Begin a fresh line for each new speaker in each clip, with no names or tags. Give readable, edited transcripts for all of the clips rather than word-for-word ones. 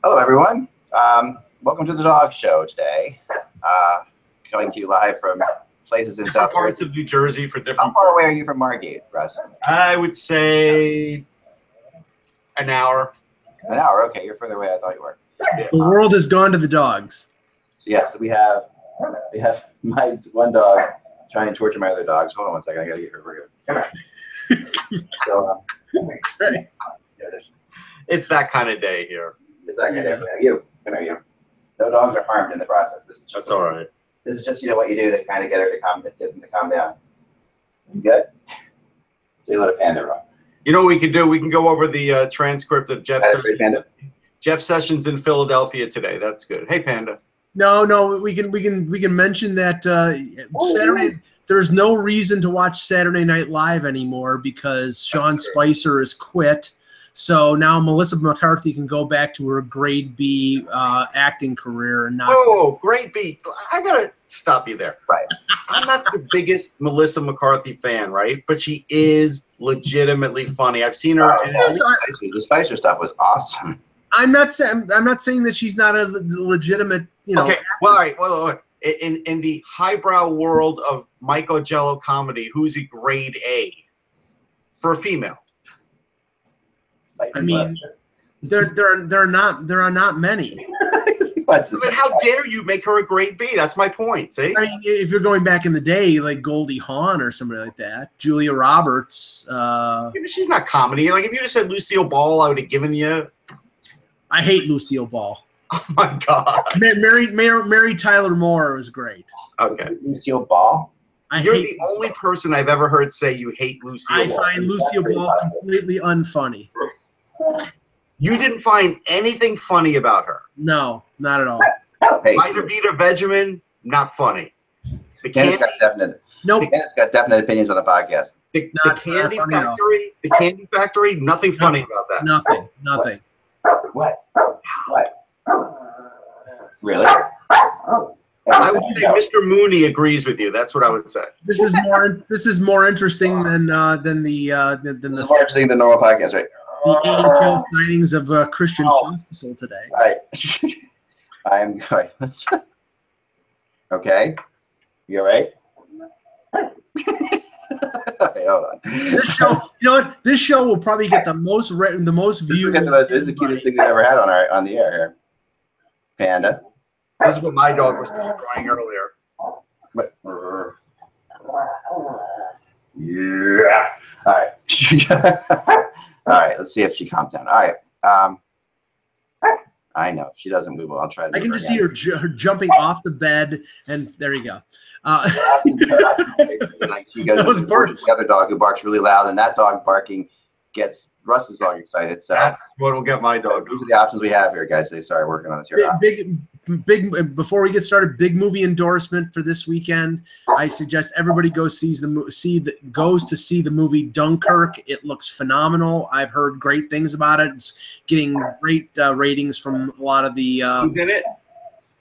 Hello, everyone. Welcome to the Dog Show today. Coming to you live from places in
different
South
parts of New Jersey for different.
How far away are you from Margate, Russ?
I would say an hour.
An hour. Okay, you're further away. I thought you were.
Yeah.
The world has gone to the dogs.
So yes, we have my one dog trying to torture my other dogs. Hold on one second. I gotta get her over here. So,
It's that kind of day here.
it's that kind of you. Come here, you. No dogs are harmed in the process.
That's all right.
This is just what you do to kind of get her to get them to calm down. You good? Say hello to Panda, Rob.
You know what we can do? We can go over the transcript of Jeff Sessions in Philadelphia today. That's good. Hey, Panda.
No, we can mention that Saturday. There's no reason to watch Saturday Night Live anymore because Sean Spicer has quit. So now Melissa McCarthy can go back to her grade B acting career and not.
Oh, grade B! I gotta stop you there.
Right.
I'm not the biggest Melissa McCarthy fan, right? But she is legitimately funny. I've seen her.
The Spicer stuff was awesome.
I'm not saying that she's not a legitimate.
Okay. Well, all right. Well, in the highbrow world of Michael Jello comedy, who's a grade A for a female?
I mean, there are not many.
But how dare you make her a grade B? That's my point. See,
I mean, if you're going back in the day, like Goldie Hawn or somebody like that, Julia Roberts.
Yeah, but she's not comedy. Like if you just said Lucille Ball, I would have given you.
I hate Lucille Ball.
Oh my God.
Mary Tyler Moore was great.
Okay.
Lucille Ball.
You're the only person I've ever heard say you hate Lucille Ball.
I find Lucille Ball completely unfunny.
You didn't find anything funny about her?
No, not at all.
Hey,
Vita Vita Benjamin, not funny. The
Candace
Candy,
got definite opinions on the podcast.
the Candy Factory, nothing funny about that.
Nothing.
What? Really?
I would say Mr. Mooney agrees with you. That's what I would say.
This is more interesting than
more interesting than normal podcast, right?
The AHL signings of Christian Pospisil today.
All right. I'm going. Okay. You all right? Okay, hold on.
This show, you know what? This show will probably get the most views.
This is the cutest thing we've ever had on the air here. Panda.
This is what my dog was destroying earlier.
But, yeah. All right. All right. Let's see if she calms down. All right. I know if she doesn't move, I'll try to.
I can just see her jumping off the bed, and there you go.
She goes to the other dog who barks really loud, and that dog barking gets Russ's dog excited. So
that's what will get my dog.
These are the options we have here, guys. They started working on this here.
Big. Before we get started, big movie endorsement for this weekend. I suggest everybody goes to see the movie Dunkirk. It looks phenomenal. I've heard great things about it. It's getting great ratings from a lot of the.
Who's in it?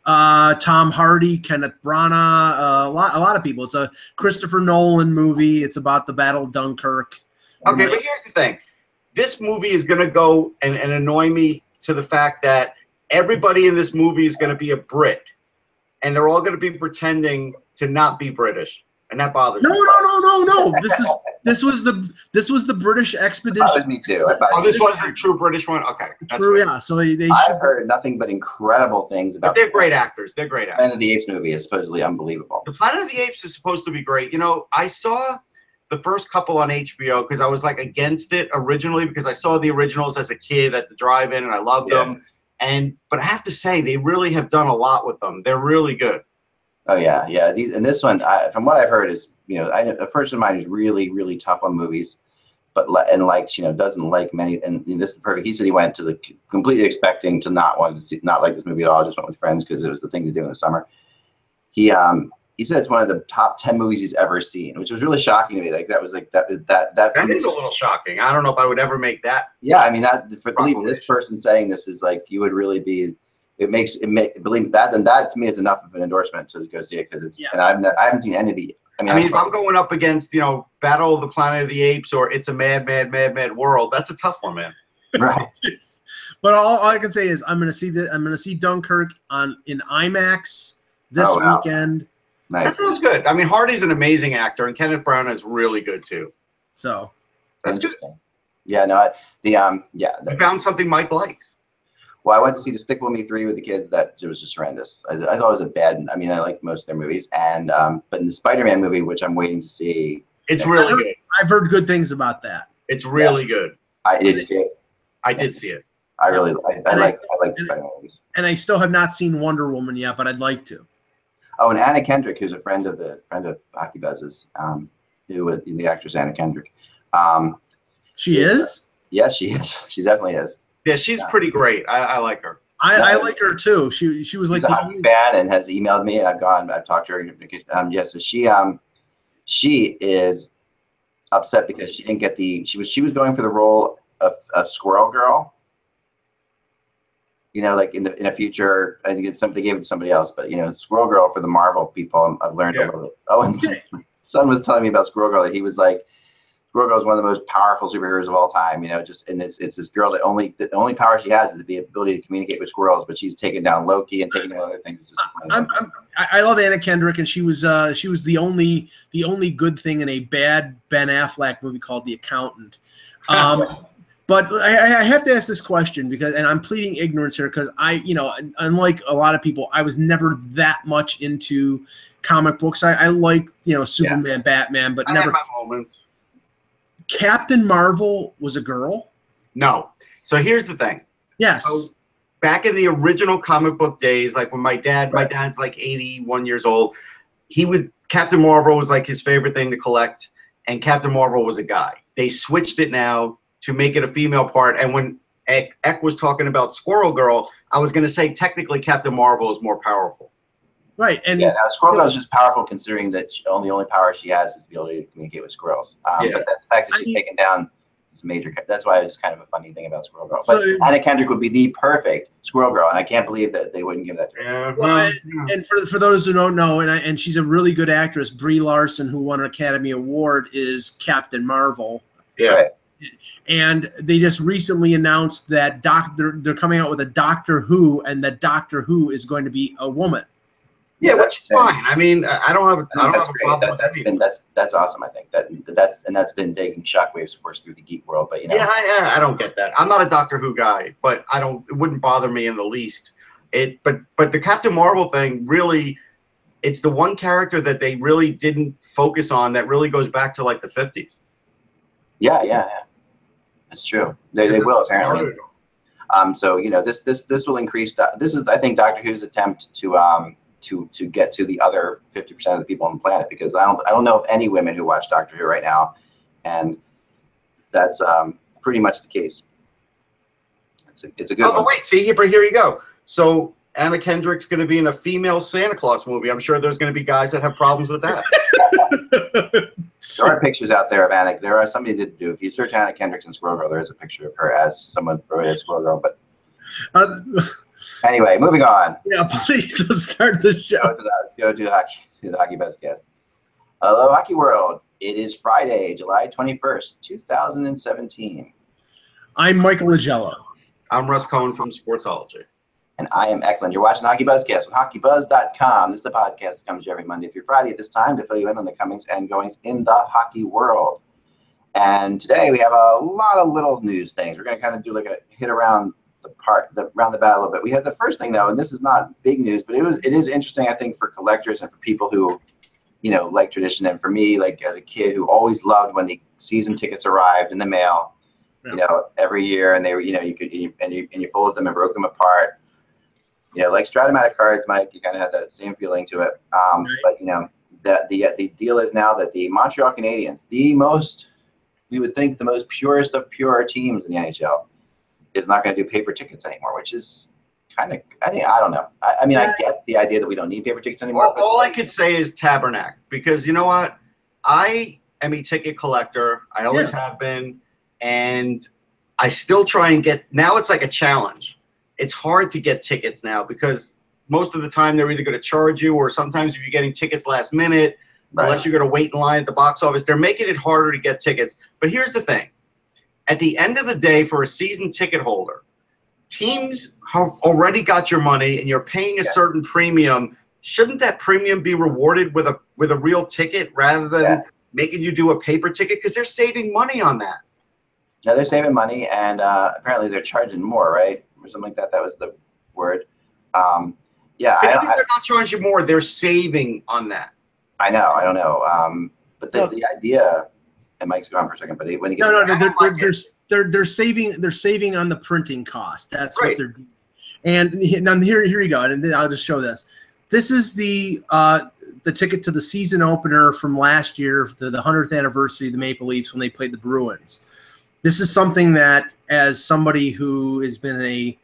Tom Hardy, Kenneth Branagh, a lot of people. It's a Christopher Nolan movie. It's about the Battle of Dunkirk.
Okay, but here's the thing. This movie is going to go and annoy me to the fact that everybody in this movie is going to be a Brit, and they're all going to be pretending to not be British, and that bothers me.
No. This was the British expedition.
Me too.
Oh, this was a true British one. Okay, that's
true.
right.
Yeah. So they.
I've heard nothing but incredible things about.
But they're great actors. They're great actors.
Planet of the Apes movie is supposedly unbelievable.
The Planet of the Apes is supposed to be great. You know, I saw the first couple on HBO because I was like against it originally because I saw the originals as a kid at the drive-in and I loved them. But I have to say they really have done a lot with them. They're really good. Oh yeah.
And this one, from what I've heard, is a person of mine who's really, really tough on movies, but doesn't like many. And this is the perfect. He said he went to the completely expecting to not like this movie at all. Just went with friends because it was the thing to do in the summer. He said it's one of the top 10 movies he's ever seen, which was really shocking to me. Like that
is a little shocking. I don't know if I would ever make that.
Yeah, I mean believing this person saying this is like you would really be. Believe that, then that to me is enough of an endorsement to go see it because it's. Yeah. And I haven't seen any of the.
I mean, if I'm going up against Battle of the Planet of the Apes or It's a Mad, Mad, Mad, Mad World, that's a tough one, man.
Right.
But all I can say is I'm going to see Dunkirk in IMAX this weekend.
Nice.
That sounds good. I mean, Hardy's an amazing actor, and Kenneth Branagh is really good too.
So
that's good.
Yeah, no,
I found something Mike likes.
Well, I went to see Despicable Me 3 with the kids. That it was just horrendous. I thought it was a bad. I mean, I like most of their movies, and but in the Spider-Man movie, which I'm waiting to see,
it's really good.
I've heard good things about that.
It's really good.
I did see it.
I did see it.
I like the Spider-Man movies.
And I still have not seen Wonder Woman yet, but I'd like to.
Oh, and Anna Kendrick, who's a friend of Hockey Buzz's, who was the actress Anna Kendrick.
She is?
Yes, she is. She definitely is.
Yeah, she's pretty great. I like her.
I like her too. She was like
a hockey fan and has emailed me, and I've talked to her. So she is upset because she didn't get she was going for the role of Squirrel Girl. You know, like in a future, I think they gave it to somebody else, but Squirrel Girl for the Marvel people, I've learned a little bit. Oh, and my son was telling me about Squirrel Girl. That he was like, Squirrel Girl is one of the most powerful superheroes of all time. And it's this girl that the only power she has is the ability to communicate with squirrels, but she's taken down Loki and taken down other things.
I love Anna Kendrick, and she was the only good thing in a bad Ben Affleck movie called The Accountant. But I have to ask this question and I'm pleading ignorance here because unlike a lot of people, I was never that much into comic books. I like Superman, Batman, but never.
I have my moments.
Captain Marvel was a girl?
No. So here's the thing.
Yes.
So back in the original comic book days, like when my dad's like 81 years old, Captain Marvel was like his favorite thing to collect, and Captain Marvel was a guy. They switched it now to make it a female part, and when Eck was talking about Squirrel Girl, I was going to say technically Captain Marvel is more powerful.
Right, and
Squirrel Girl is just powerful considering that the only power she has is the ability to communicate with squirrels. But the fact that she's taken down is major. That's why it's kind of a funny thing about Squirrel Girl. But Anna Kendrick would be the perfect Squirrel Girl, and I can't believe that they wouldn't give that to her.
Well, and for those who don't know, and she's a really good actress, Brie Larson, who won an Academy Award, is Captain Marvel.
Yeah. Right.
And they just recently announced that they're coming out with a Doctor Who, and that Doctor Who is going to be a woman.
Yeah, which is fine. I mean, I don't have a problem with that.
That's awesome. I think that's been taking shockwaves, of course, through the geek world. But
yeah, I don't get that. I'm not a Doctor Who guy, but it wouldn't bother me in the least. But the Captain Marvel thing really, it's the one character that they really didn't focus on that really goes back to like the 50s. Yeah.
That's true. They will apparently. So this will increase. This is, I think, Doctor Who's attempt to get to the other 50% of the people on the planet, because I don't know of any women who watch Doctor Who right now, and that's pretty much the case. It's a good one.
But wait, see, here you go. So Anna Kendrick's going to be in a female Santa Claus movie. I'm sure there's going to be guys that have problems with that.
There are pictures out there of Anna. There are somebody did do. If you search Anna Kendrick and Squirrel Girl, there is a picture of her as someone wrote as Squirrel Girl. But anyway, moving on.
Yeah, please, let's start the show.
Let's go to the HockeyBuzzcast. Hello, Hockey World. It is Friday, July 21st, 2017.
I'm Michael Agello.
I'm Russ Cohen from Sportsology.
And I am Eklund. You're watching HockeyBuzzcast on HockeyBuzz.com. This is the podcast that comes to you every Monday through Friday at this time to fill you in on the comings and goings in the hockey world. And today we have a lot of little news things. We're going to kind of do like a hit around the bat a little bit. We had the first thing though, and this is not big news, but it is interesting, I think, for collectors and for people who, like tradition. And for me, like as a kid who always loved when the season tickets arrived in the mail, every year, and they were, you folded them and broke them apart. Like Stratomatic cards, Mike, you kind of had that same feeling to it. But the deal is now that the Montreal Canadiens, we would think the most purest of pure teams in the NHL, is not going to do paper tickets anymore, which is kind of, I don't know. I get the idea that we don't need paper tickets anymore.
All I could say is Tabernacle, because you know what? I am a ticket collector. I always have been. And I still try and now it's like a challenge. It's hard to get tickets now because most of the time they're either going to charge you, or sometimes if you're getting tickets last minute, unless you're going to wait in line at the box office, they're making it harder to get tickets. But here's the thing. At the end of the day, for a season ticket holder, teams have already got your money and you're paying a certain premium. Shouldn't that premium be rewarded with a real ticket rather than making you do a paper ticket? Because they're saving money on that.
Yeah, they're saving money, and apparently they're charging more, right? Or something like that. That was the word. Yeah,
I think they're not charging more. They're saving on that.
I know. I don't know. But the idea, and Mike's gone for a second, but when he gets
they're saving on the printing cost. That's right. What they're doing. And now here you go. And I'll just show this. This is the ticket to the season opener from last year, the 100th anniversary of the Maple Leafs when they played the Bruins. This is something that, as somebody who has been a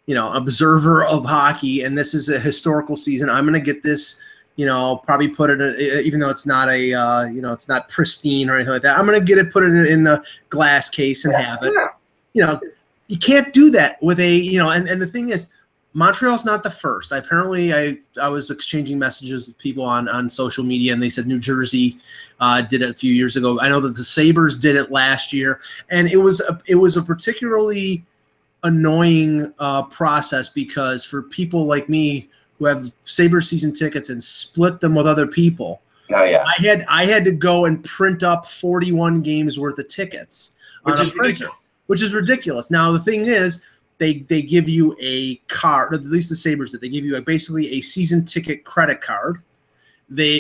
observer of hockey, and this is a historical season, I'm going to get this, probably put it, even though it's not it's not pristine or anything like that. I'm going to get it, put it in a glass case and have it. Yeah. You can't do that with a, and the thing is, Montreal's not the first. Apparently, I was exchanging messages with people on social media, and they said New Jersey did it a few years ago. I know that the Sabres did it last year, and it was a particularly annoying process because for people like me who have Sabres season tickets and split them with other people, I had to go and print up 41 games worth of tickets, which is ridiculous. Now the thing is, they give you a card, or at least the Sabres did. They give you basically a season ticket credit card.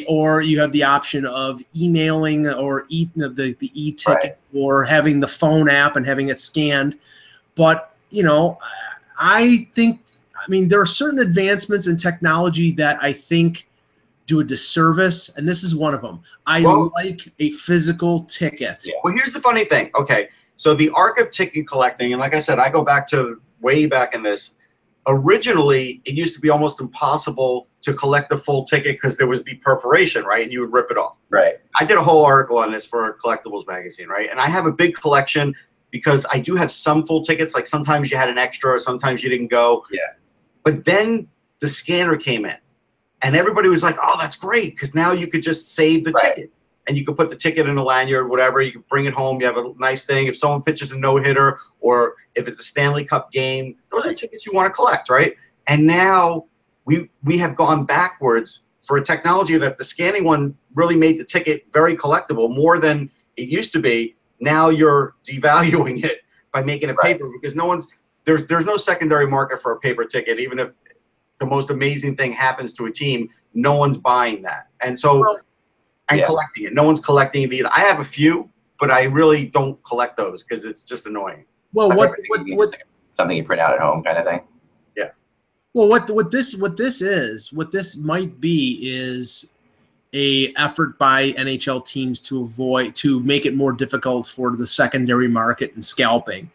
Or you have the option of emailing or the e-ticket, or having the phone app and having it scanned. But I think, there are certain advancements in technology that I think do a disservice, and this is one of them. I like a physical ticket.
Yeah. Well, here's the funny thing. Okay, so the arc of ticket collecting, and like I said, I go back to way back in this. Originally, it used to be almost impossible to collect the full ticket because there was the perforation, right? And you would rip it off.
Right.
I did a whole article on this for Collectibles magazine, right? And I have a big collection because I do have some full tickets. Like sometimes you had an extra, or sometimes you didn't go.
Yeah.
But then the scanner came in, and everybody was like, "Oh, that's great!" Because now you could just save the ticket. And you can put the ticket in a lanyard, whatever. You can bring it home. You have a nice thing. If someone pitches a no-hitter, or if it's a Stanley Cup game, those are tickets you want to collect, right? And now we have gone backwards for a technology that the scanning one really made the ticket very collectible, more than it used to be. Now you're devaluing it by making it paper, because there's no secondary market for a paper ticket. Even if the most amazing thing happens to a team, no one's buying that. And so collecting it. No one's collecting it either. I have a few, but I really don't collect those because it's just annoying.
Well, what
something you print out at home kind of thing.
Yeah.
Well, what this might be is a effort by NHL teams to make it more difficult for the secondary market and scalping.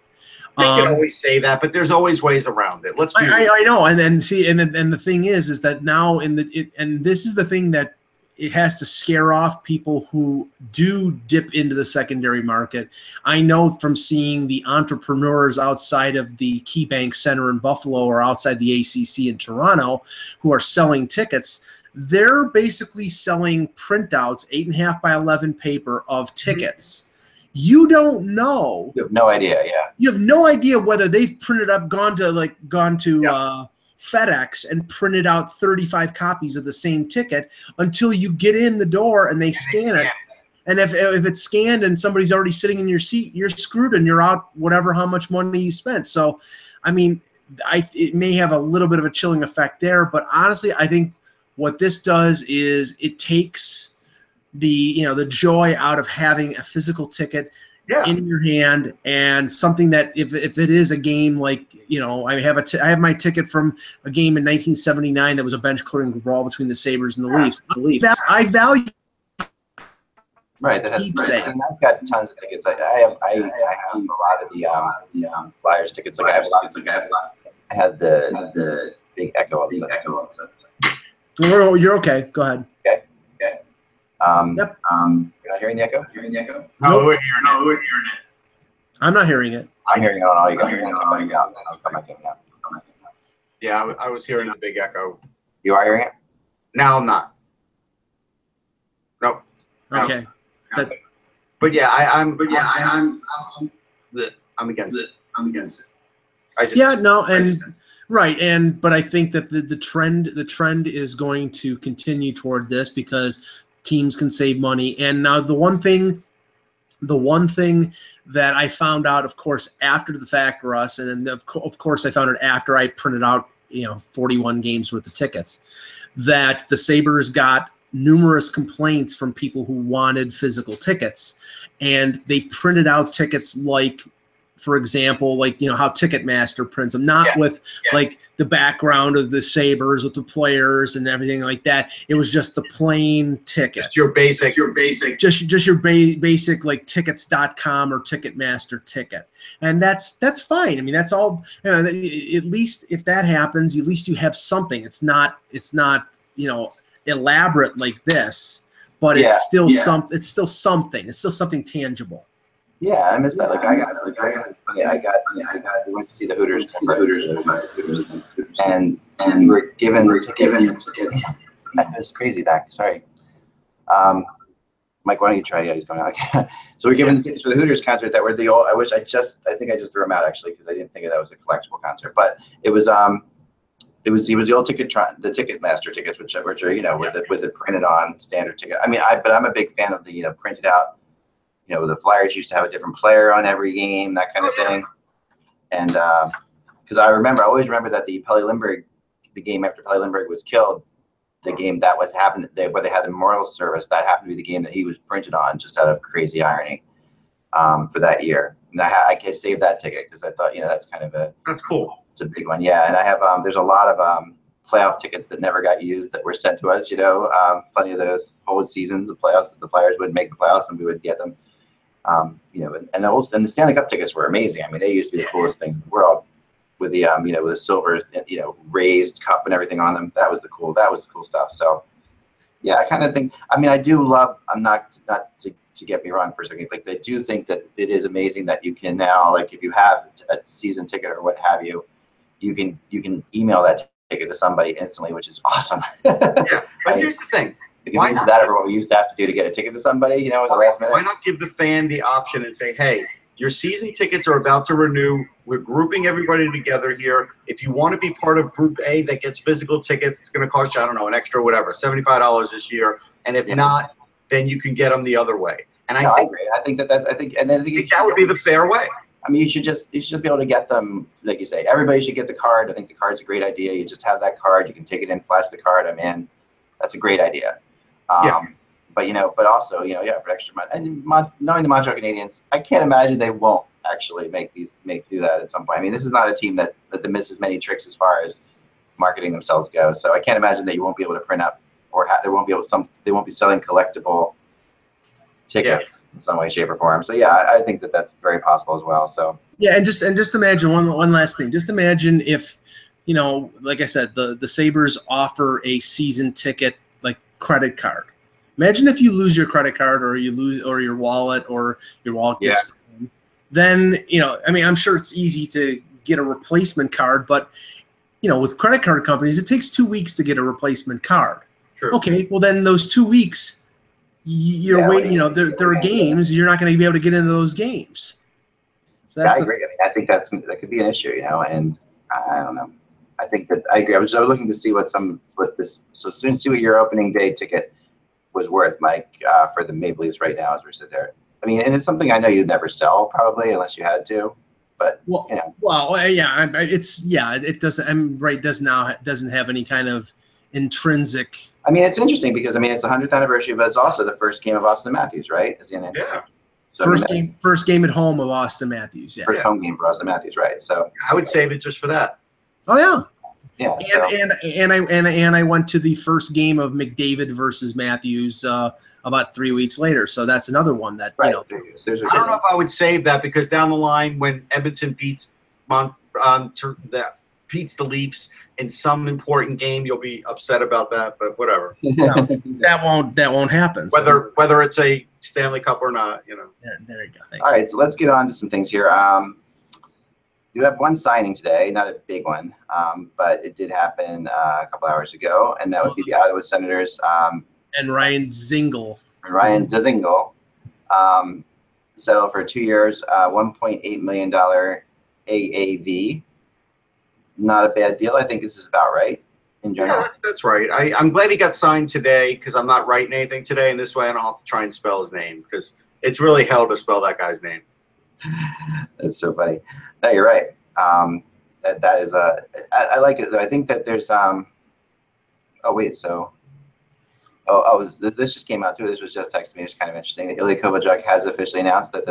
They can always say that, but there's always ways around it. Let's be real.
I know, and the thing is that now and this is the thing that it has to scare off people who do dip into the secondary market. I know from seeing the entrepreneurs outside of the KeyBank Center in Buffalo or outside the ACC in Toronto who are selling tickets. They're basically selling printouts, 8.5 by 11 paper of tickets. You don't know.
You have no idea. Yeah.
You have no idea whether they've printed up, gone to FedEx and printed out 35 copies of the same ticket until you get in the door and they scan it. And if it's scanned and somebody's already sitting in your seat, you're screwed and you're out how much money you spent. So, it may have a little bit of a chilling effect there, but honestly, I think what this does is it takes the joy out of having a physical ticket in your hand, and something that if it is a game like I have my ticket from a game in 1979 that was a bench clearing brawl between the Sabres and the Leafs. I value.
Right. And I've got tons of tickets. I have a lot of the Flyers tickets. I had the big Echo.
You're okay. Go ahead.
Okay.
Yep.
You're not hearing the echo?
No, we're hearing it.
I'm not hearing it.
I'm hearing it on all you guys. I'll come back in now.
Yeah, I was hearing a big echo.
You are hearing it?
Now I'm not. Nope.
Okay.
But yeah, I'm against it.
But I think that the trend is going to continue toward this because teams can save money. And now the one thing that I found out, of course, after the fact, Russ, and of course I found it after I printed out 41 games worth of tickets, that the Sabres got numerous complaints from people who wanted physical tickets, and they printed out tickets like, for example, like how Ticketmaster prints them, not with like the background of the Sabres with the players and everything like that. It was just the plain ticket.
Just your basic.
Just your basic like tickets.com or Ticketmaster ticket. And that's fine. I mean, that's all, at least if that happens, at least you have something. It's not elaborate like this, but it's still something. It's still something tangible.
Yeah, I missed that. We went to see the Hooters, and we're given the tickets. That was crazy back. Sorry. Mike, why don't you try? Yeah, he's going out. Okay. So we're given the tickets for the Hooters concert that were the old. I think I just threw them out actually because I didn't think that was a collectible concert. But it was the old the Ticketmaster tickets, which are with the printed on standard ticket. I mean, but I'm a big fan of the printed out. The Flyers used to have a different player on every game, that kind of thing. And because I always remember that the game after Pelle Lindbergh was killed, the game that was happened where they had the memorial service, that happened to be the game that he was printed on, just out of crazy irony, for that year. And I saved that ticket because I thought, that's kind of
that's cool.
It's a big one, yeah. And I have there's a lot of playoff tickets that never got used that were sent to us. Plenty of those whole seasons of playoffs that the Flyers would make the playoffs and we would get them. And the Stanley Cup tickets were amazing. I mean, they used to be the coolest things in the world with the with the silver, raised cup and everything on them. That was the cool stuff. So, yeah, I kind of think. I mean, I do love. I'm not to get me wrong for a second. Like, I do think that it is amazing that you can now, like, if you have a season ticket or what have you, you can email that ticket to somebody instantly, which is awesome.
Yeah, but here's the thing.
Why not that over what we used to have to do to get a ticket to somebody, at the last minute?
Why not give the fan the option and say, hey, your season tickets are about to renew. We're grouping everybody together here. If you want to be part of Group A that gets physical tickets, it's going to cost you, I don't know, an extra whatever, $75 this year. And if not, then you can get them the other way. And I agree. I think
that
would be the fair way.
I mean, you should just be able to get them, like you say. Everybody should get the card. I think the card's a great idea. You just have that card. You can take it in, flash the card. I'm in. That's a great idea. But also, for extra money. And knowing the Montreal Canadiens, I can't imagine they won't actually do that at some point. I mean, this is not a team that misses many tricks as far as marketing themselves go. So I can't imagine that you won't be able to print up or they won't be selling collectible tickets in some way, shape, or form. So yeah, I think that that's very possible as well. So
yeah, and just imagine one last thing. Just imagine if like I said, the Sabres offer a season ticket like credit card. Imagine if you lose your credit card or your wallet gets stolen. Then I mean, I'm sure it's easy to get a replacement card, but with credit card companies, it takes 2 weeks to get a replacement card.
Sure.
Okay, well then those 2 weeks you're waiting. There are games you're not going to be able to get into those games.
So I agree. I think that could be an issue. And I don't know. I think that I agree. I was looking to see see what your opening day ticket was worth, Mike, for the Maple Leafs right now as we sit there. I mean, and it's something I know you'd never sell probably unless you had to, but it doesn't have any kind of intrinsic. I mean, it's interesting because it's the 100th anniversary, but it's also the first game of Austin Matthews, right?
Yeah.
So,
first game at home of Austin Matthews. Yeah.
First home game for Austin Matthews, right? So
I would save it just for that.
Oh yeah.
Yeah.
And I went to the first game of McDavid versus Matthews about 3 weeks later. So that's another one that
I
don't
know
if I would save that because down the line when Edmonton beats the Leafs in some important game, you'll be upset about that. But whatever.
That won't happen.
Whether it's a Stanley Cup or not,
There you go.
All right, so let's get on to some things here. You have one signing today, not a big one, but it did happen a couple hours ago, and that would be the Ottawa Senators.
And Ryan Dzingel.
Settled for 2 years, $1.8 million AAV. not a bad deal. I think this is about right in general.
Yeah, that's right. I'm glad he got signed today because I'm not writing anything today, and this way I don't have to try and spell his name because it's really hell to spell that guy's name.
That's so funny. No, you're right. That is I like it. I think that there's oh wait, so this just came out too. This was just texted me. It's kind of interesting. That Ilya Kovalchuk has officially announced that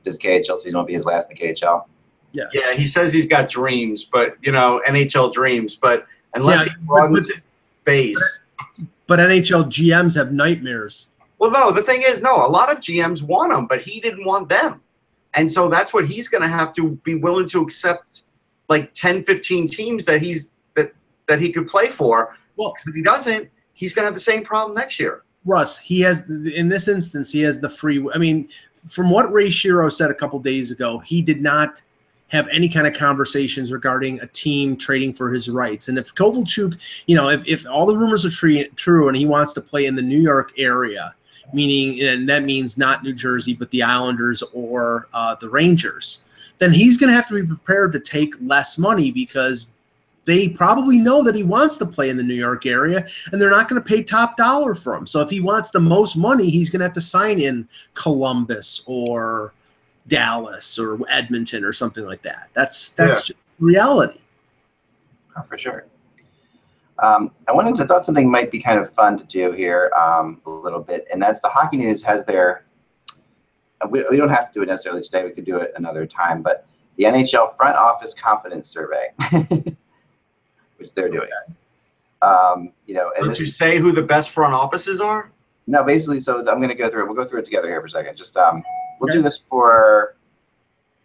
his KHL season will be his last in the KHL.
Yes.
Yeah, he says he's got dreams, but NHL dreams, but unless he runs his base.
But NHL GMs have nightmares.
Well, no, the thing is, no, a lot of GMs want him, but he didn't want them. And so that's what he's going to have to be willing to accept, like 10, 15 teams that he could play for. Well, if he doesn't, he's going to have the same problem next year.
Russ, he has, in this instance, he has the free. I mean, from what Ray Shero said a couple days ago, he did not have any kind of conversations regarding a team trading for his rights. And if Kovalchuk, if all the rumors are true and he wants to play in the New York area, meaning, and that means not New Jersey, but the Islanders or the Rangers, then he's going to have to be prepared to take less money because they probably know that he wants to play in the New York area, and they're not going to pay top dollar for him. So if he wants the most money, he's going to have to sign in Columbus or Dallas or Edmonton or something like that. That's just reality.
Oh, for sure. I thought something might be kind of fun to do here a little bit, and that's the Hockey News has their. We don't have to do it necessarily today. We could do it another time, but the NHL front office confidence survey, which they're doing.
Don't you say who the best front offices are?
No, basically. So I'm going to go through it. We'll go through it together here for a second. Just we'll do this for.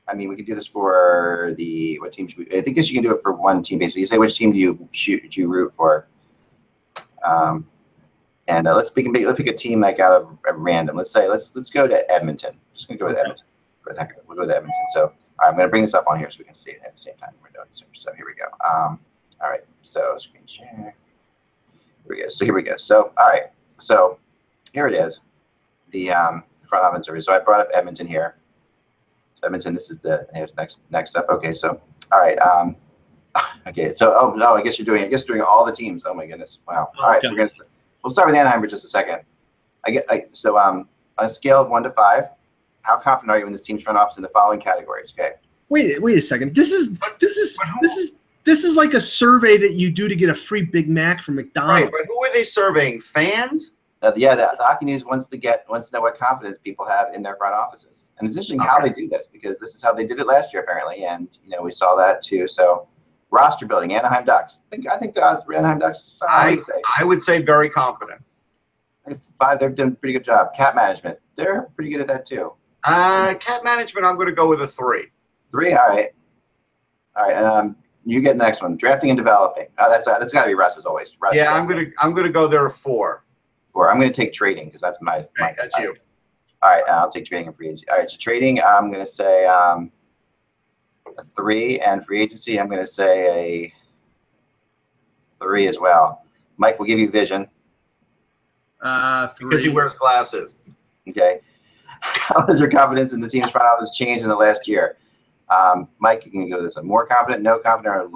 I mean, we could do this for what team? I think you can do it for one team. Basically, you say which team do you root for, and let's pick a team like out of random. Let's go to Edmonton. Just gonna go with Edmonton. We'll go with Edmonton. So I'm gonna bring this up on here so we can see it at the same time we're doing this. So here we go. All right. So screen share. Here we go. So here we go. So all right. So here it is. The front office survey. So I brought up Edmonton here. Edmonton, this is here's next step. Okay, so all right. Okay, so I guess you're doing all the teams. Oh my goodness, wow. All right, we'll start with Anaheim for just a second. On a scale of 1 to 5, how confident are you in this team's front office in the following categories? Okay.
Wait a second. This is like a survey that you do to get a free Big Mac from McDonald's.
Right, but who are they surveying? Fans?
The Hockey News wants to know what confidence people have in their front offices, and it's interesting how they do this because this is how they did it last year apparently, and we saw that too. So, roster building, Anaheim Ducks. I think the Anaheim Ducks.
I would say very confident.
5, they're doing a pretty good job. Cap management, they're pretty good at that too.
Cap management, I'm going to go with a 3.
3, all right. You get the next one. Drafting and developing. That's got to be Russ as always. Russ,
yeah, I'm gonna go there a 4.
I'm going to take trading because that's my.
That's you.
All right, I'll take trading and free agency. All right, so trading, I'm going to say a 3, and free agency, I'm going to say a 3 as well. Mike will give you vision.
3.
Because he wears glasses.
Okay. How has your confidence in the team's front office changed in the last year? Mike, you can go this one. More confident, no confident, or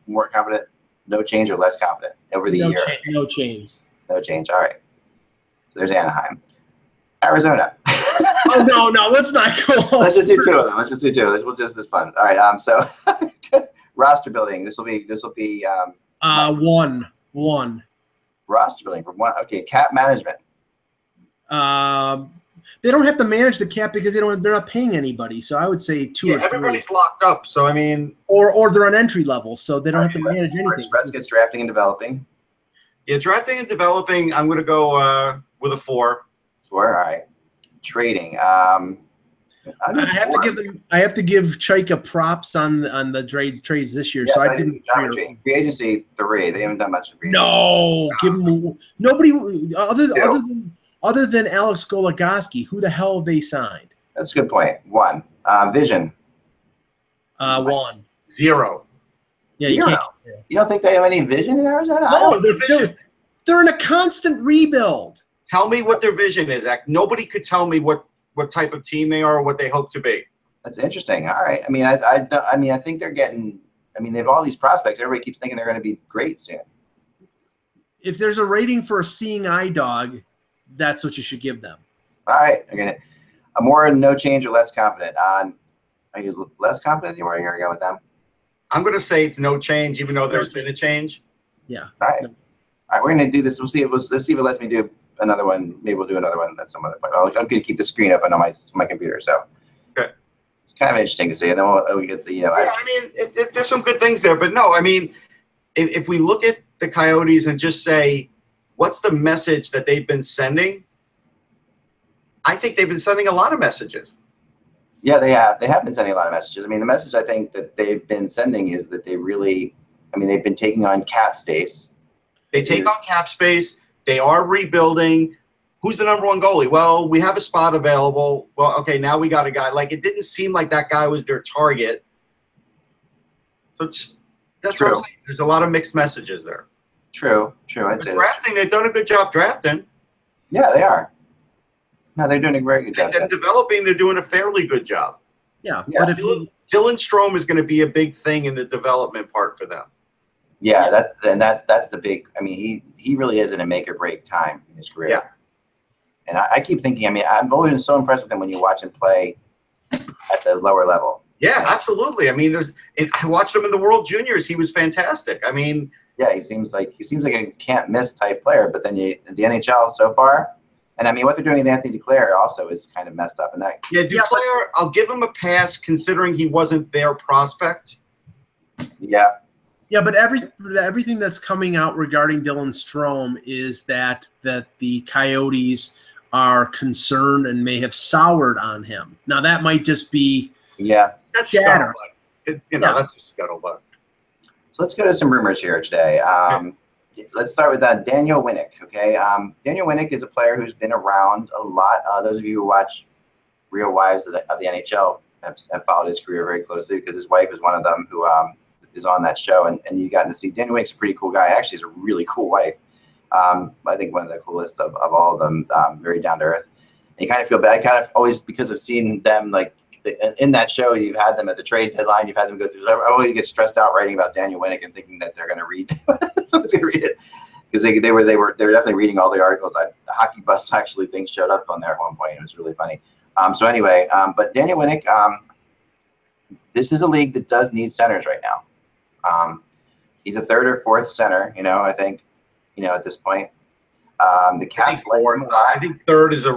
more confident, no change, or less confident over the year?
No change.
No change. All right. So there's Anaheim. Arizona.
Oh no, let's not go.
Let's just do 2 of them. Let's just do 2. We'll just this fun. All right. So roster building. This will be
1.
Roster building for 1. Okay. Cap management.
They don't have to manage the cap because they're not paying anybody. So I would say 2 or 3.
Everybody's locked up. So I mean,
or they're on entry level, so they don't have to manage anything.
Express gets drafting and developing.
Yeah, drafting and developing, I'm going to go with a 4.
4, all right. Trading.
I have to give Chaika props on the trades this year.
Yeah,
so I didn't.
Free agency 3. They haven't done much in free agency.
No, give them nobody other than Alex Goligoski. Who the hell have they signed?
That's a good point. 1. Vision.
1.
0.
Yeah, you can't.
You don't think they have any vision in Arizona?
No, they're in a constant rebuild.
Tell me what their vision is, Zach. Nobody could tell me what type of team they are or what they hope to be.
That's interesting. All right. I mean, I think they're getting I mean, they have all these prospects. Everybody keeps thinking they're going to be great soon.
If there's a rating for a seeing eye dog, that's what you should give them.
All right. Again, a more no change or less confident. Are you less confident you were a year ago with them?
I'm going to say it's no change, even though there's been a change.
Yeah.
All right. All right. We're going to do this. Let's see if it lets me do another one. Maybe we'll do another one at some other point. I'm going to keep the screen up on my computer. So
okay. It's
kind of interesting to see. And then we'll get the,
I mean, there's some good things there. But no, I mean, if we look at the Coyotes and just say, what's the message that they've been sending? I think they've been sending a lot of messages.
Yeah, they have. They have been sending a lot of messages. I mean, the message I think that they've been sending is that they've been taking on cap space.
They take on cap space. They are rebuilding. Who's the number one goalie? Well, we have a spot available. Well, okay, now we got a guy. Like, it didn't seem like that guy was their target. So that's
True.
what I'm saying. There's a lot of mixed messages there.
True. I'd say
drafting, they've done a good job drafting.
Yeah, they are. No, they're doing a very good job.
And developing, they're doing a fairly good job.
Yeah. But if
Dylan Strome is going to be a big thing in the development part for them.
Yeah, that's the big. I mean, he really is in a make or break time in his career.
Yeah.
And I keep thinking. I mean, I've always been so impressed with him when you watch him play at the lower level.
Yeah, absolutely. I mean, I watched him in the World Juniors. He was fantastic. I mean,
yeah, he seems like a can't miss type player. But then the NHL so far. And I mean, what they're doing with Anthony Duclair also is kind of messed up. And that
Duclair, I'll give him a pass considering he wasn't their prospect.
Yeah.
Yeah, but everything that's coming out regarding Dylan Strome is that the Coyotes are concerned and may have soured on him. Now that might just be
that's scuttlebutt. That's just scuttlebutt.
So let's go to some rumors here today. Let's start with Daniel Winnick, okay? Daniel Winnick is a player who's been around a lot. Those of you who watch Real Wives of the NHL have followed his career very closely because his wife is one of them who is on that show. And you got to see Daniel Winnick's a pretty cool guy. Actually, he's a really cool wife. I think one of the coolest of all of them, very down to earth. And you kind of feel bad. Kind of always, because of seeing them like in that show, you've had them at the trade deadline. You've had them go through. I always get stressed out writing about Daniel Winnick and thinking that they're going to read someone's going to read it because they were definitely reading all the articles. The Hockey Buzz actually thing showed up on there at one point. It was really funny. So anyway, but Daniel Winnick, this is a league that does need centers right now. He's a third or fourth center. I think. At this point, the Caps.
I think third is a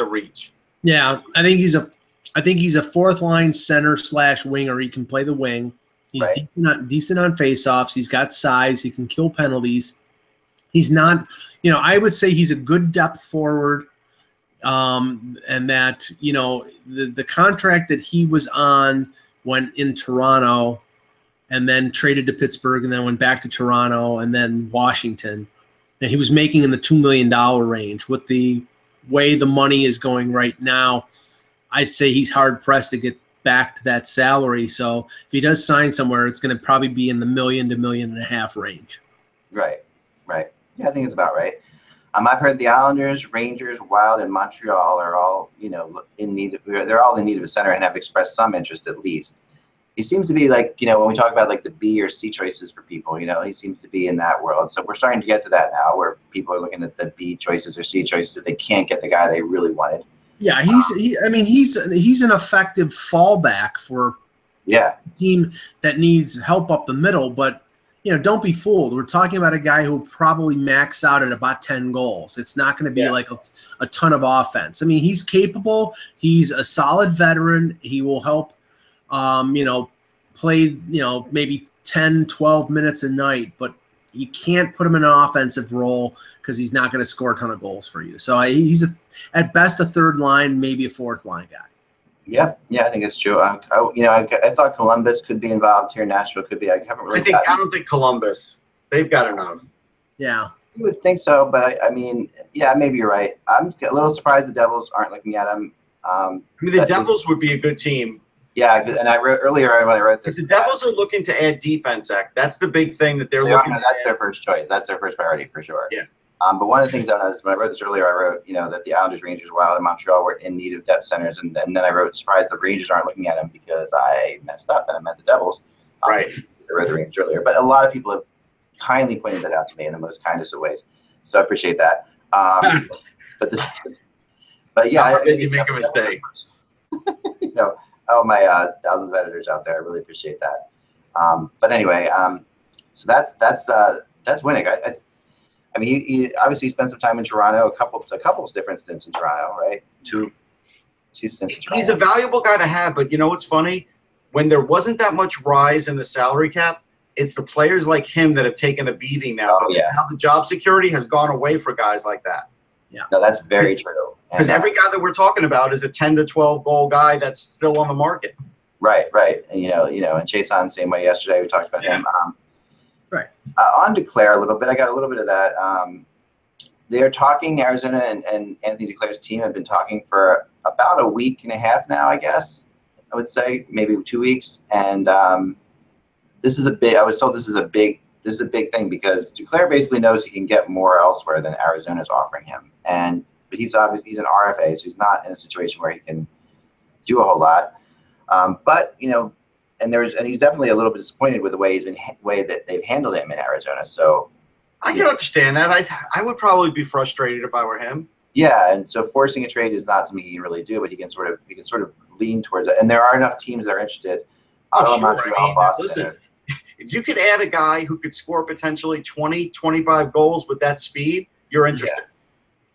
reach.
Yeah, I think he's a fourth line center / winger. He can play the wing. He's
right.
decent on faceoffs. He's got size. He can kill penalties. He's not, I would say he's a good depth forward. And that, the contract that he was on went in Toronto and then traded to Pittsburgh and then went back to Toronto and then Washington. And he was making in the $2 million range. With the way the money is going right now, I'd say he's hard-pressed to get back to that salary. So if he does sign somewhere, it's going to probably be in the $1 million to $1.5 million range.
Right. Yeah, I think it's about right. I've heard the Islanders, Rangers, Wild, and Montreal are all, in need. They're all in need of a center and have expressed some interest at least. He seems to be like, when we talk about like the B or C choices for people, he seems to be in that world. So we're starting to get to that now where people are looking at the B choices or C choices if they can't get the guy they really wanted.
Yeah, he's an effective fallback for a team that needs help up the middle. But, don't be fooled. We're talking about a guy who probably max out at about 10 goals. It's not going to be like a ton of offense. I mean, he's capable. He's a solid veteran. He will help, play, maybe 10, 12 minutes a night. But you can't put him in an offensive role because he's not going to score a ton of goals for you. So he's at best a third line, maybe a fourth line guy.
Yeah, I think it's true. I thought Columbus could be involved here. Nashville could be. I
don't think Columbus. They've got enough.
Yeah,
you would think so, but I mean, maybe you're right. I'm a little surprised the Devils aren't looking at him.
The Devils would be a good team.
Yeah, and I wrote earlier when I wrote this.
The Devils are looking to add defense. That's the big thing that they're looking.
That's their first choice. That's their first priority for sure.
Yeah.
But one of the things I noticed when I wrote this earlier, I wrote, that the Islanders, Rangers, Wild, and Montreal were in need of depth centers, and then I wrote, surprised the Rangers aren't looking at them because I messed up and I meant the Devils.
Right.
the Red Rings earlier, but a lot of people have kindly pointed that out to me in the most kindest of ways. So I appreciate that. But yeah,
you make a mistake.
All my thousands of editors out there, I really appreciate that. But anyway, so that's Winnick. I mean, he obviously spent some time in Toronto, a couple of different stints in Toronto, right? Two stints in Toronto.
He's a valuable guy to have, but you know what's funny? When there wasn't that much rise in the salary cap, it's the players like him that have taken a beating now.
Oh, yeah.
Now the job security has gone away for guys like that.
Yeah.
No, that's very true.
Because every guy that we're talking about is a 10 to 12 goal guy that's still on the market.
Right. And, and Chase on the same way yesterday. We talked about him.
Right.
On Duclair a little bit, I got a little bit of that. They're talking, Arizona and Anthony Duclair's team have been talking for about a week and a half now, I guess. I would say maybe 2 weeks. And this is I was told this is a big thing because Duclair basically knows he can get more elsewhere than Arizona's offering him. But he's an RFA, so he's not in a situation where he can do a whole lot. But and he's definitely a little bit disappointed with the way that they've handled him in Arizona. So
I can understand that. I would probably be frustrated if I were him.
Yeah, and so forcing a trade is not something he can really do, but he can sort of lean towards it. And there are enough teams that are interested.
Oh, sure. Listen, if you could add a guy who could score potentially 20, 25 goals with that speed, you're interested.
Yeah.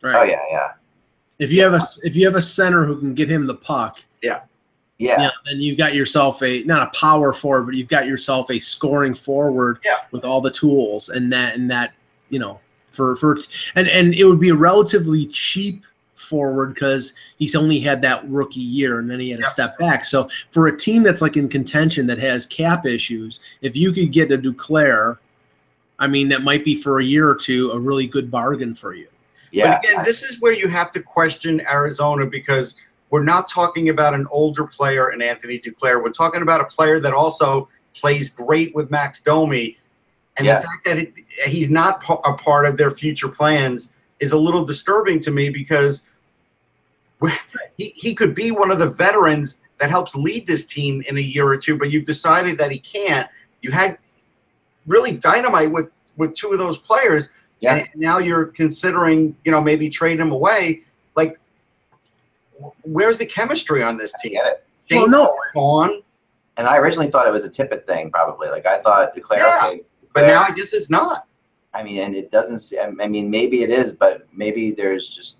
Right. Oh yeah.
If you have a center who can get him the puck,
yeah,
then you've got yourself not a power forward, but you've got yourself a scoring forward with all the tools, and that and it would be a relatively cheap forward because he's only had that rookie year and then he had to step back. So for a team that's like in contention that has cap issues, if you could get a Duclair, I mean, that might be for a year or two a really good bargain for you.
Yeah.
But again, this is where you have to question Arizona because we're not talking about an older player in Anthony Duclair. We're talking about a player that also plays great with Max Domi. And the fact that he's not a part of their future plans is a little disturbing to me because he could be one of the veterans that helps lead this team in a year or two, but you've decided that he can't. You had really dynamite with two of those players.
Yeah.
And now you're considering, maybe trading him away. Like, where's the chemistry on this team?
I get it.
Well, no.
On.
And I originally thought it was a Tippett thing, probably. Like I thought Duclair.
But now I guess it's not.
I mean, and it doesn't. I mean, maybe it is, but maybe there's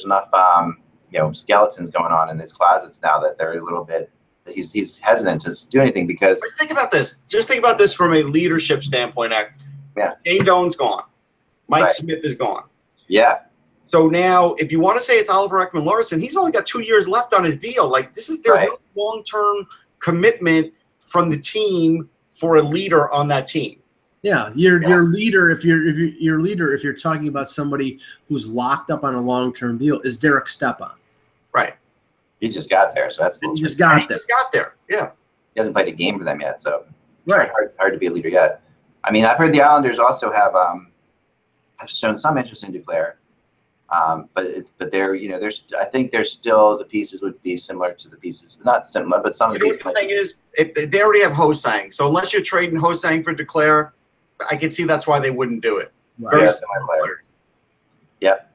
enough skeletons going on in his closets now that they're a little bit. He's hesitant to do anything because.
But think about this. Just think about this from a leadership standpoint.
Yeah.
Shane Doan's gone. Mike Smith is gone.
Yeah.
So now, if you want to say it's Oliver Ekman-Larsson, he's only got 2 years left on his deal. Like there's no long-term commitment from the team for a leader on that team.
Yeah, your leader. If you're talking about somebody who's locked up on a long-term deal, is Derek Stepan.
Right.
He just got there, so that's
he just got there.
Yeah.
He hasn't played a game for them yet, so
right.
Hard to be a leader yet. I mean, I've heard the Islanders also have shown some interest in Duclair, but they're I think there's still the pieces would be similar to the pieces, not similar, but some of the pieces.
The thing is, they already have Ho-Sang, so unless you're trading Ho-Sang for Duclair, I can see that's why they wouldn't do it.
Right.
Very similar player.
Yep.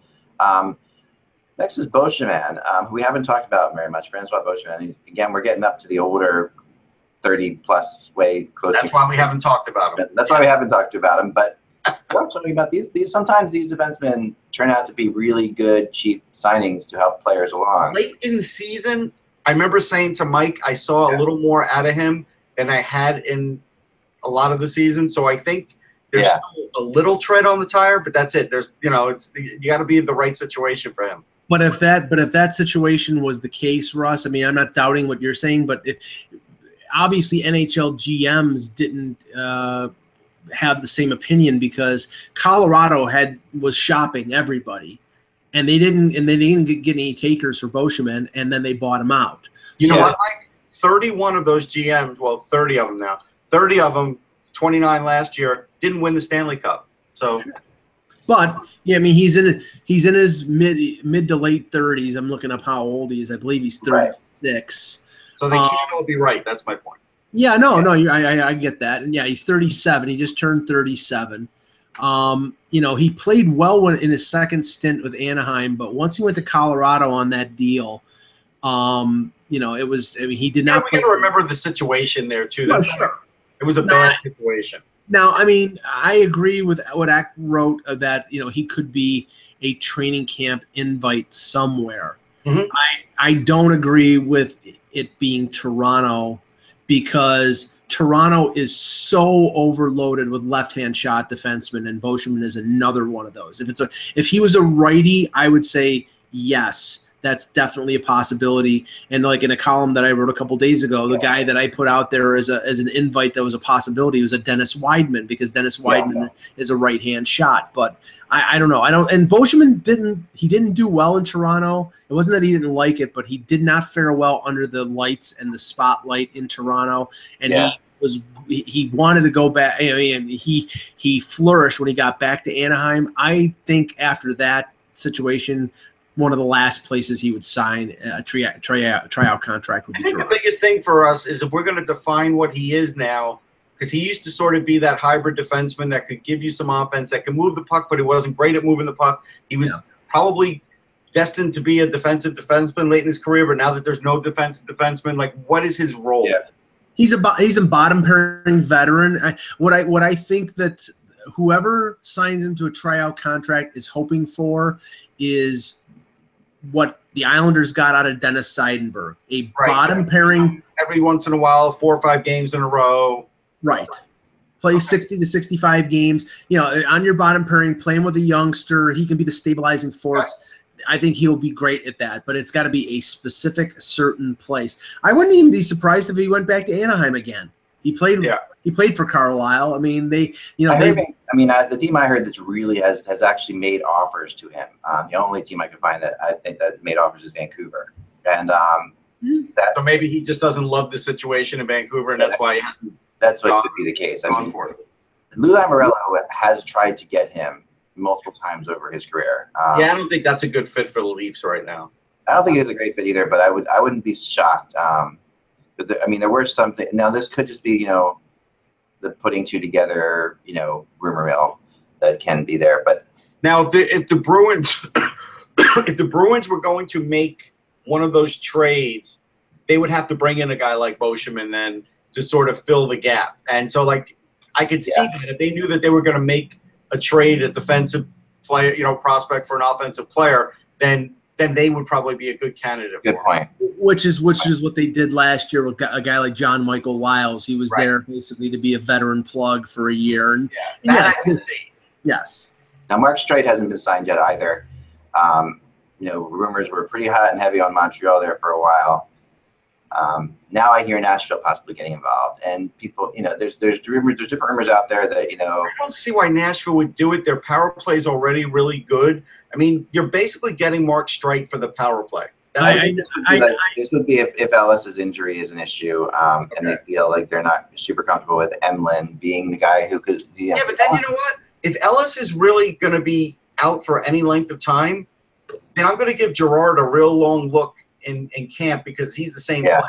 Next is Beauchemin, who we haven't talked about very much. Francois Beauchemin. Again, we're getting up to the older 30-plus way close.
That's why we haven't talked about him.
That's why we haven't talked about him. But we're talking about these. Sometimes these defensemen turn out to be really good, cheap signings to help players along.
Late in the season, I remember saying to Mike, I saw a little more out of him than I had in a lot of the season. So I think there's still a little tread on the tire, but that's it. There's, you got to be in the right situation for him.
But if that situation was the case, Russ, I mean, I'm not doubting what you're saying, but obviously NHL GMs didn't have the same opinion because Colorado was shopping everybody, and they didn't get any takers for Beauchemin, and then they bought him out.
You know what, Mike? 31 of those GMs, well, 30 of them now. 30 of them, 29 last year, didn't win the Stanley Cup. So,
but yeah, I mean, he's in his mid to late 30s. I'm looking up how old he is. I believe he's 36.
So they can't all be right. That's my point.
Yeah, no, I get that, and yeah, he's 37. He just turned 37. He played well in his second stint with Anaheim, but once he went to Colorado on that deal, it was. I mean, he did not.
We got to remember the situation there too.
Sure.
It was a bad situation.
Now, I mean, I agree with what Ack wrote that he could be a training camp invite somewhere.
Mm-hmm.
I don't agree with it being Toronto, because Toronto is so overloaded with left-hand shot defensemen, and Boschman is another one of those. If he was a righty, I would say yes, that's definitely a possibility. And like in a column that I wrote a couple days ago, the guy that I put out there as an invite that was a possibility was a Dennis Weidman, because Dennis Weidman is a right-hand shot. But I don't know. And Boschman didn't do well in Toronto. It wasn't that he didn't like it, but he did not fare well under the lights and the spotlight in Toronto. And he wanted to go back. I mean, he flourished when he got back to Anaheim. I think after that situation, one of the last places he would sign a tryout contract would be Toronto.
The biggest thing for us is if we're going to define what he is now, because he used to sort of be that hybrid defenseman that could give you some offense, that could move the puck, but he wasn't great at moving the puck. He was probably destined to be a defensive defenseman late in his career, but now that there's no defensive defenseman, like, what is his role?
Yeah. He's a bottom pairing veteran. What I think that whoever signs him to a tryout contract is hoping for is what the Islanders got out of Dennis Seidenberg, a bottom pairing.
Every once in a while, 4 or 5 games in a row.
Right. Play 60 to 65 games. On your bottom pairing, playing with a youngster, he can be the stabilizing force. I think he'll be great at that, but it's got to be a specific, certain place. I wouldn't even be surprised if he went back to Anaheim again. He played for Carlisle. I mean, the
team I heard that really has actually made offers to him. The only team I could find that I think that made offers is Vancouver, and
so maybe he just doesn't love the situation in Vancouver, and that's why he hasn't.
That's what could be the case. I mean, Lou Lamoriello has tried to get him multiple times over his career.
I don't think that's a good fit for the Leafs right now.
I don't think it's a great fit either, but I wouldn't be shocked. But there were something. Now this could just be the putting two together rumor mill that can be there. But
now if the Bruins if the Bruins were going to make one of those trades, they would have to bring in a guy like Boschman then to sort of fill the gap. And so I could see that if they knew that they were going to make a trade, a defensive player, prospect for an offensive player, then they would probably be a good candidate.
Good point.
Which is what they did last year with a guy like John Michael Lyles. He was there basically to be a veteran plug for a year. And yes.
Now Mark Streit hasn't been signed yet either. Rumors were pretty hot and heavy on Montreal there for a while. Now I hear Nashville possibly getting involved, and people, there's rumors, there's different rumors out there that I
don't see why Nashville would do it. Their power play is already really good. I mean, you're basically getting Mark Streit for the power play.
This would be if Ellis's injury is an issue, and they feel like they're not super comfortable with Emlyn being the guy who could.
But then you know what? If Ellis is really going to be out for any length of time, then I'm going to give Gerard a real long look in camp, because he's the same player.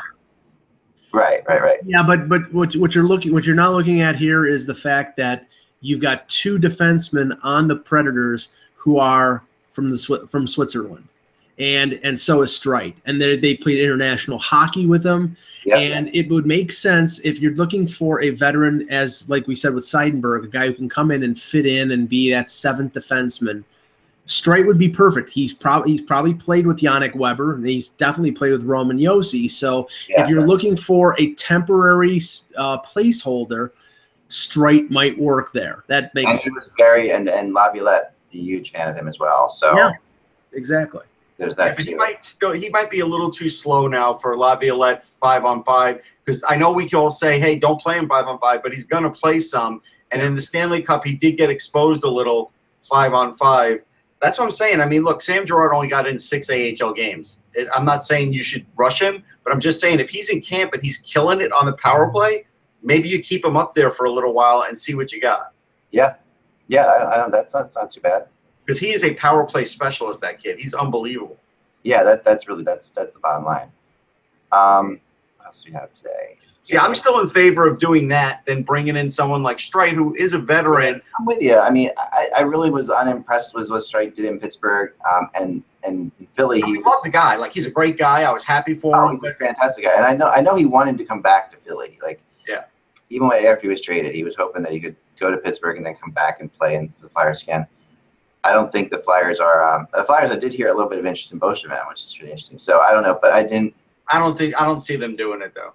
Right.
Yeah, but what you're not looking at here is the fact that you've got 2 defensemen on the Predators who are from Switzerland, and so is Streit, and they played international hockey with them. And it would make sense if you're looking for a veteran, as like we said with Seidenberg, a guy who can come in and fit in and be that 7th defenseman. Streit would be perfect. He's probably played with Yannick Weber, and he's definitely played with Roman Josi. So if you're looking for a temporary placeholder, Streit might work there. That makes sense.
And Laviolette, a huge fan of him as well. So
exactly.
There's that
but
too.
He might be a little too slow now for Laviolette 5-on-5, because I know we can all say, hey, don't play him 5-on-5, but he's going to play some. And in the Stanley Cup, he did get exposed a little 5-on-5. That's what I'm saying. I mean, look, Sam Girard only got in 6 AHL games. I'm not saying you should rush him, but I'm just saying if he's in camp and he's killing it on the power play, maybe you keep him up there for a little while and see what you got.
Yeah. I don't. That's not too bad.
Because he is a power play specialist. That kid, he's unbelievable.
Yeah, that's the bottom line. What else do we have today?
See, I'm still in favor of doing that than bringing in someone like Streit, who is a veteran.
I'm with you. I mean, I really was unimpressed with what Streit did in Pittsburgh, and in Philly.
I love the guy. Like, he's a great guy. I was happy for him.
He's a fantastic guy, and I know he wanted to come back to Philly. Like,
yeah,
even after he was traded, he was hoping that he could go to Pittsburgh and then come back and play in the Flyers again. I don't think the Flyers are the Flyers. I did hear a little bit of interest in Boschman, which is really interesting. So I don't know, but I don't see them doing it though.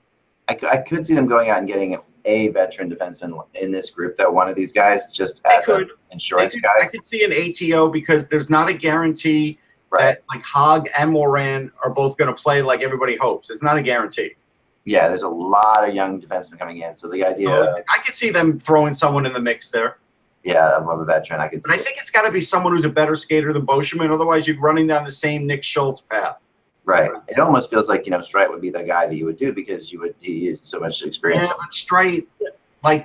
I could see them going out and getting a veteran defenseman in this group, though. One of these guys, just as an insurance guy.
I could see an ATO because there's not a guarantee that like Hogg and Moran are both going to play like everybody hopes. It's not a guarantee.
Yeah, there's a lot of young defensemen coming in, so the idea.
I could see them throwing someone in the mix there.
Yeah, of a veteran, I could see.
But I think it's got to be someone who's a better skater than Boschman. Otherwise, you're running down the same Nick Schultz path.
Right. It almost feels like, Streit would be the guy that you would do because he has so much experience.
Yeah, but Streit, like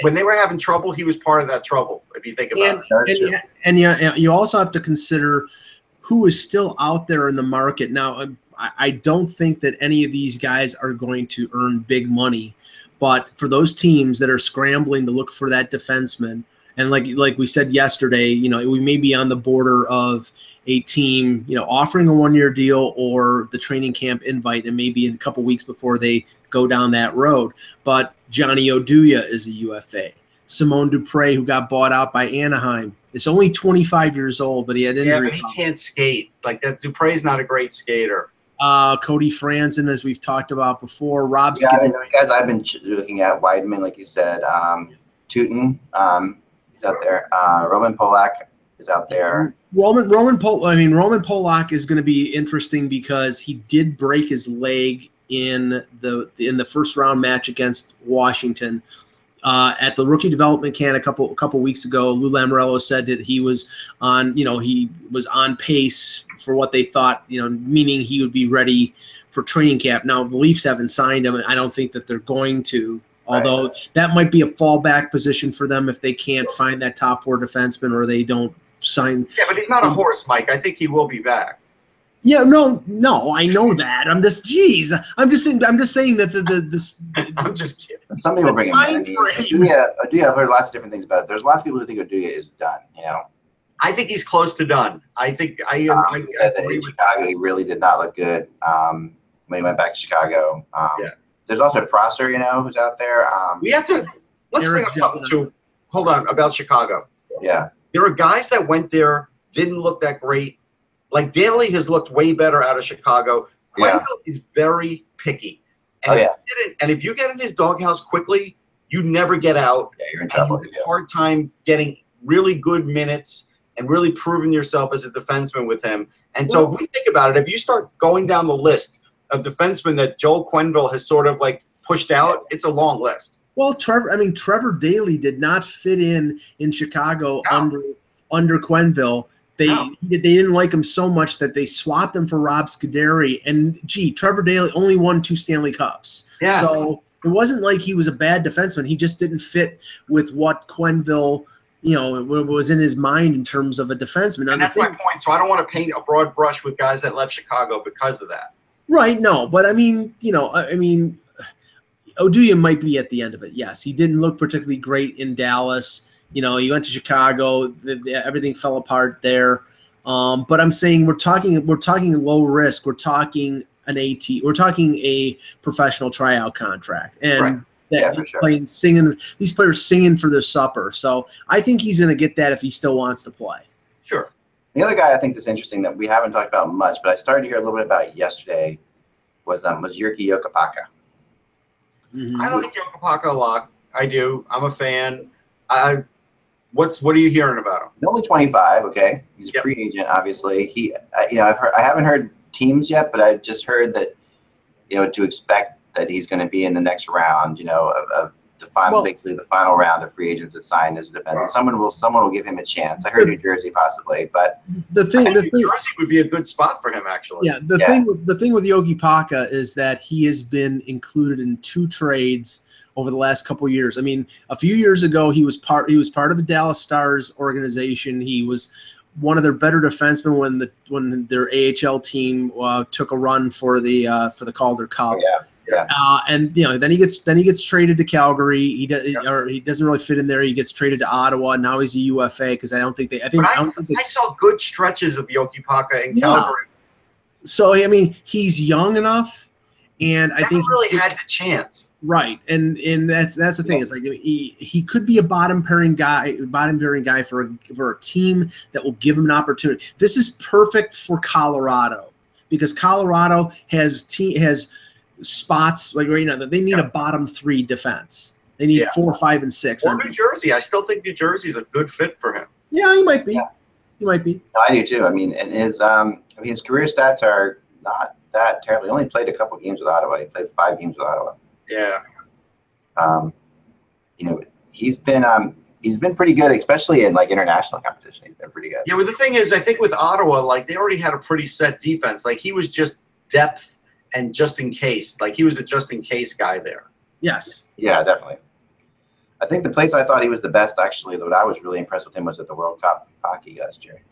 when they were having trouble, he was part of that trouble. If you think about it.
And you also have to consider who is still out there in the market now. I don't think that any of these guys are going to earn big money, but for those teams that are scrambling to look for that defenseman. And like we said yesterday, we may be on the border of a team, offering a one-year deal or the training camp invite, and maybe in a couple weeks before they go down that road. But Johnny Oduya is a UFA. Simone Dupre, who got bought out by Anaheim, is only 25 years old, but he had injury.
Yeah, but he can't skate. Like that, Dupre's not a great skater.
Cody Franzen, as we've talked about before. Rob
guys, I've been looking at Weidman, like you said. Tootin. He's out there. Roman Polak is out there.
Roman Polak is going to be interesting because he did break his leg in the first round match against Washington. At the rookie development camp a couple weeks ago, Lou Lamoriello said that he was on pace for what they thought, meaning he would be ready for training camp. Now the Leafs haven't signed him, and I don't think that they're going to. Although that might be a fallback position for them if they can't find that top four defenseman or they don't sign.
Yeah, but he's not a horse, Mike. I think he will be back.
Yeah, no, I know that. I'm just saying that
I'm just kidding.
Some people bring him in. Oduya, I've heard lots of different things about it. There's lots of people who think Oduya is done.
I think he's close to done. I think in
Chicago, he really did not look good when he went back to Chicago. There's also Prosser, who's out there.
Let's bring up something too. Hold on, about Chicago.
Yeah.
There are guys that went there, didn't look that great. Like Daly has looked way better out of Chicago. Quenville is very picky. And if you get in his doghouse quickly, you never get out.
Yeah, you're in trouble.
You have a hard time getting really good minutes and really proving yourself as a defenseman with him. And so if we think about it, if you start going down the list of defensemen that Joel Quenneville has sort of like pushed out, it's a long list.
Well, Trevor Daly did not fit in Chicago under Quenneville. They didn't like him so much that they swapped him for Rob Scuderi. And Trevor Daly only won 2 Stanley Cups. Yeah. So it wasn't like he was a bad defenseman. He just didn't fit with what Quenneville, was in his mind in terms of a defenseman.
And that's my point. So I don't want to paint a broad brush with guys that left Chicago because of that.
Right, no, but Oduya might be at the end of it. Yes, he didn't look particularly great in Dallas. He went to Chicago. Everything fell apart there. But I'm saying we're talking low risk. We're talking an AT. We're talking a professional tryout contract, and singing. These players singing for their supper. So I think he's going to get that if he still wants to play.
Sure. The other guy I think that's interesting that we haven't talked about much, but I started to hear a little bit about yesterday was Jyrki Jokipaka.
Mm-hmm. I like Jokipaka a lot. I do. I'm a fan. What are you hearing about him?
He's only 25. Okay, he's a free agent. Obviously, I haven't heard teams yet, but I've just heard that to expect that he's going to be in the next round. Of basically the final round of free agents that signed as a defense. Someone will give him a chance. I heard New Jersey possibly, but
New Jersey would be a good spot for him actually.
Yeah, the thing with Jokipaka is that he has been included in 2 trades over the last couple of years. I mean, a few years ago he was part of the Dallas Stars organization. He was one of their better defensemen when their AHL team took a run for the Calder Cup.
Yeah.
And then he gets traded to Calgary. He doesn't really fit in there. He gets traded to Ottawa. Now he's a UFA because I
saw good stretches of Yoki Paka in Calgary.
So I mean, he's young enough, and I think
really had the chance.
Right, and that's the thing. It's like he could be a bottom pairing guy for a team that will give him an opportunity. This is perfect for Colorado because Colorado has spots like right now that they need a bottom 3 defense. They need 4, 5, and 6.
Or New Jersey. I still think New Jersey's a good fit for him.
Yeah, he might be.
Yeah.
He might be.
No, I do too. I mean, and his career stats are not that terrible. He only played a couple games with Ottawa. He played 5 games with Ottawa.
Yeah.
He's been pretty good, especially in like international competition. He's been pretty good.
Yeah, well, the thing is, I think with Ottawa, like they already had a pretty set defense. Like he was just depth and just in case. Like he was a just in case guy there.
Yes.
Yeah, definitely. I think the place I thought he was the best, actually, that I was really impressed with him was at the World Cup hockey last year.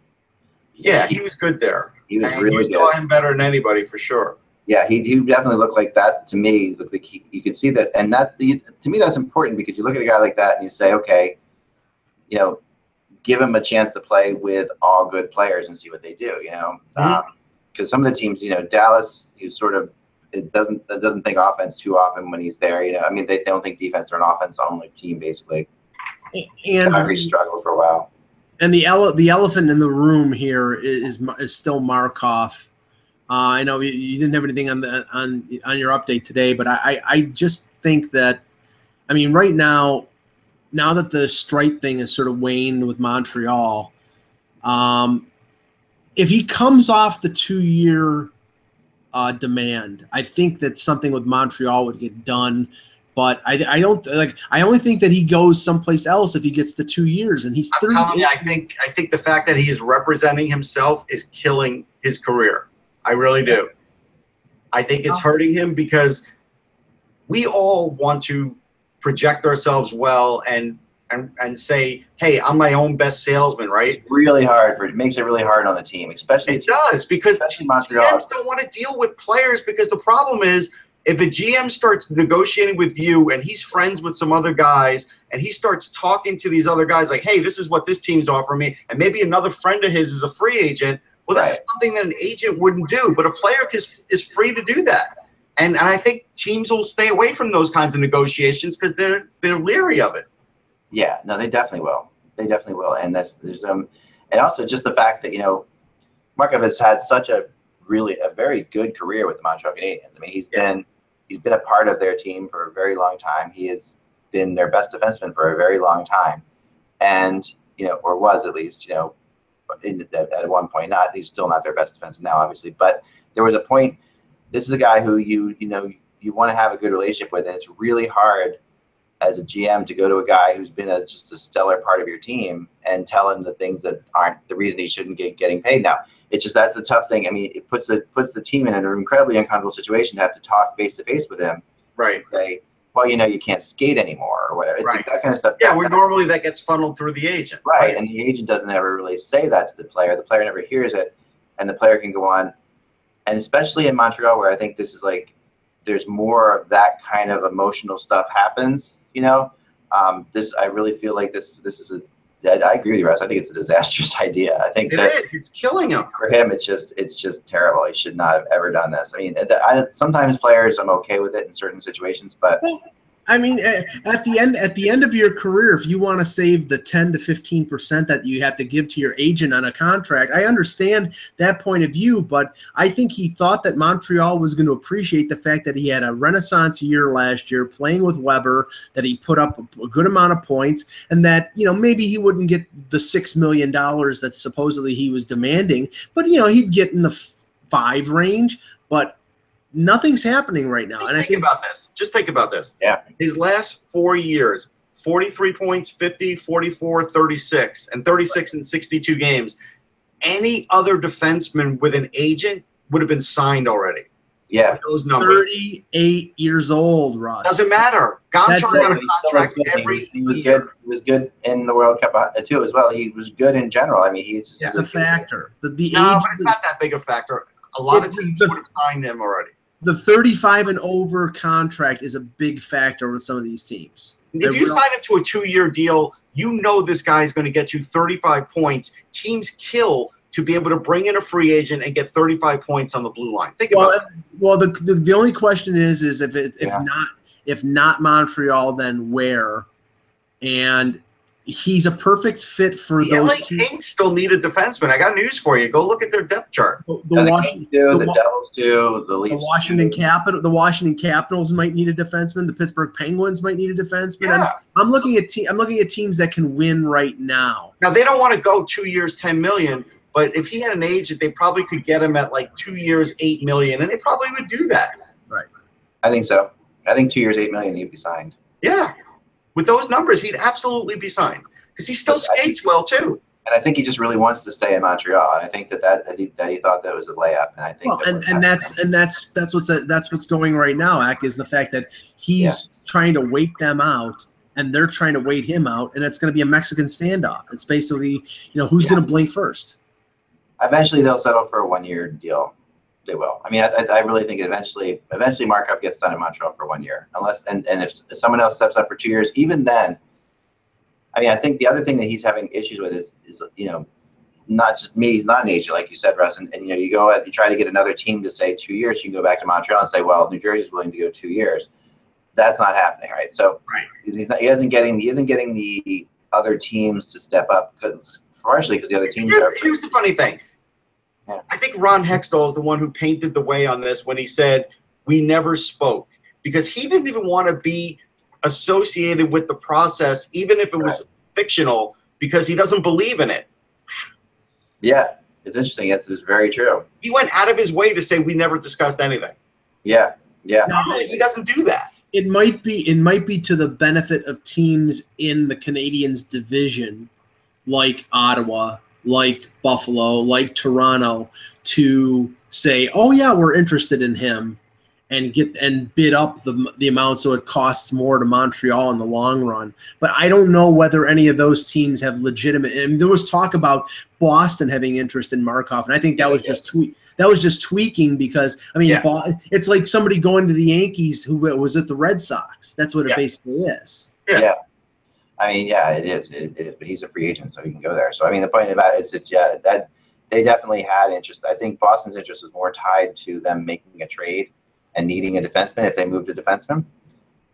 Yeah, he was good there.
He was really good.
You saw him better than anybody for sure.
Yeah, he definitely looked like that to me. Looked like you could see that, and to me that's important because you look at a guy like that and you say, okay, give him a chance to play with all good players and see what they do. Because some of the teams, Dallas, he's sort of doesn't think offense too often when he's there. I mean, they don't think defense or an offense only team basically.
And
Calgary struggled for a while.
And the elephant in the room here is still Markov. I know you didn't have anything on your update today, but I just think that, I mean, right now that the strike thing is sort of waned with Montreal, if he comes off the 2-year demand, I think that something with Montreal would get done. But I don't like. I only think that he goes someplace else if he gets the 2 years, and he's 30.
I'm telling you, I think the fact that he is representing himself is killing his career. I really do. I think it's hurting him because we all want to project ourselves well and say, hey, I'm my own best salesman, right?
It's really hard it makes it really hard on the team, especially.
It does because
Montreal.
GMs don't want to deal with players because the problem is, if a GM starts negotiating with you and he's friends with some other guys and he starts talking to these other guys like, hey, this is what this team's offering me, and maybe another friend of his is a free agent, well, this is something that an agent wouldn't do, but a player is free to do that. And I think teams will stay away from those kinds of negotiations because they're leery of it.
Yeah, no, they definitely will. They definitely will. And and also just the fact that, Markov has had such a very good career with the Montreal Canadiens. I mean, he's been a part of their team for a very long time. He has been their best defenseman for a very long time. And, or was at least, at one point, he's still not their best defenseman now, obviously. But there was a point, this is a guy who you want to have a good relationship with. And it's really hard as a GM to go to a guy who's been just a stellar part of your team and tell him the things that aren't the reason he shouldn't getting paid now. It's just that's the tough thing. I mean, it puts the team in an incredibly uncomfortable situation to have to talk face to face with him,
right?
And say, well, you can't skate anymore or whatever. It's like that kind of stuff.
Yeah, normally that gets funneled through the agent,
right? And the agent doesn't ever really say that to the player. The player never hears it, and the player can go on. And especially in Montreal, where I think this is like there's more of that kind of emotional stuff happens. I really feel like this is I agree with you, Russ. I think it's a disastrous idea. I think
it is. It's killing him.
For him, it's just terrible. He should not have ever done this. I mean, sometimes players, I'm okay with it in certain situations, but
I mean, at the end of your career, if you want to save the 10 to 15% that you have to give to your agent on a contract, I understand that point of view, but I think he thought that Montreal was going to appreciate the fact that he had a renaissance year last year playing with Weber, that he put up a good amount of points, and that, maybe he wouldn't get the $6 million that supposedly he was demanding, but, he'd get in the 5 range, but nothing's happening right now.
Just think about this.
Yeah.
His last 4 years, 43 points, 50, 44, 36, and 36 in 62 games. Any other defenseman with an agent would have been signed already.
Yeah.
Those numbers.
38 years old, Russ.
Doesn't matter. Gonchar got a contract every
He was
year.
good. He was good in the World Cup too as well. He was good in general. I mean, he's
a factor.
No, but it's not that big a factor. A lot of teams would have signed him already.
the 35 and over contract is a big factor with some of these teams.
If you sign him to a 2-year deal, you know this guy is going to get you 35 points. Teams kill to be able to bring in a free agent and get 35 points on the blue line. Think about it.
Well, the only question is if not Montreal, then where? And he's a perfect fit for
the
those
LA
teams.
Kings still need a defenseman. I got news for you. Go look at their depth chart.
The Devils do. The Leafs.
The Washington Capitals might need a defenseman. The Pittsburgh Penguins might need a defenseman.
Yeah.
I'm looking at teams that can win right now.
Now they don't want to go 2 years, $10 million. But if he had an agent, they probably could get him at like 2 years, $8 million, and they probably would do that.
Right.
I think so. I think 2 years, $8 million, he'd be signed.
Yeah. With those numbers, he'd absolutely be signed because he still skates well too.
And I think he just really wants to stay in Montreal. And I think that he thought that was a layup. And I think
that's what's going right now. Ak, is the fact that he's trying to wait them out. And they're trying to wait him out, and it's going to be a Mexican standoff. It's basically, who's going to blink first.
Eventually, they'll settle for a 1-year deal. They will. I mean, I really think eventually Markov gets done in Montreal for 1 year, unless and if someone else steps up for 2 years, even then. I mean, I think the other thing that he's having issues with is not just me. He's not an agent, like you said, Russ. And you go and you try to get another team to say 2 years. You can go back to Montreal and say, well, New Jersey's willing to go 2 years. That's not happening, right? So he isn't getting the other teams to step up partially because the other teams are.
Here's the funny thing. Yeah. I think Ron Hextall is the one who painted the way on this when he said we never spoke because he didn't even want to be associated with the process, even if it was fictional, because he doesn't believe in it.
Yeah, it's interesting. It's very true.
He went out of his way to say we never discussed anything.
Yeah.
Normally he doesn't do that.
It might be to the benefit of teams in the Canadiens division, like Ottawa, like Buffalo, like Toronto, to say, "Oh yeah, we're interested in him," and bid up the amount so it costs more to Montreal in the long run. But I don't know whether any of those teams have legitimate. And there was talk about Boston having interest in Markov, and I think that was just tweaking because it's like somebody going to the Yankees who was at the Red Sox. That's what it basically is.
Yeah. I mean, it is. It is. But he's a free agent, so he can go there. So I mean, the point about it is that they definitely had interest. I think Boston's interest is more tied to them making a trade and needing a defenseman if they moved a defenseman.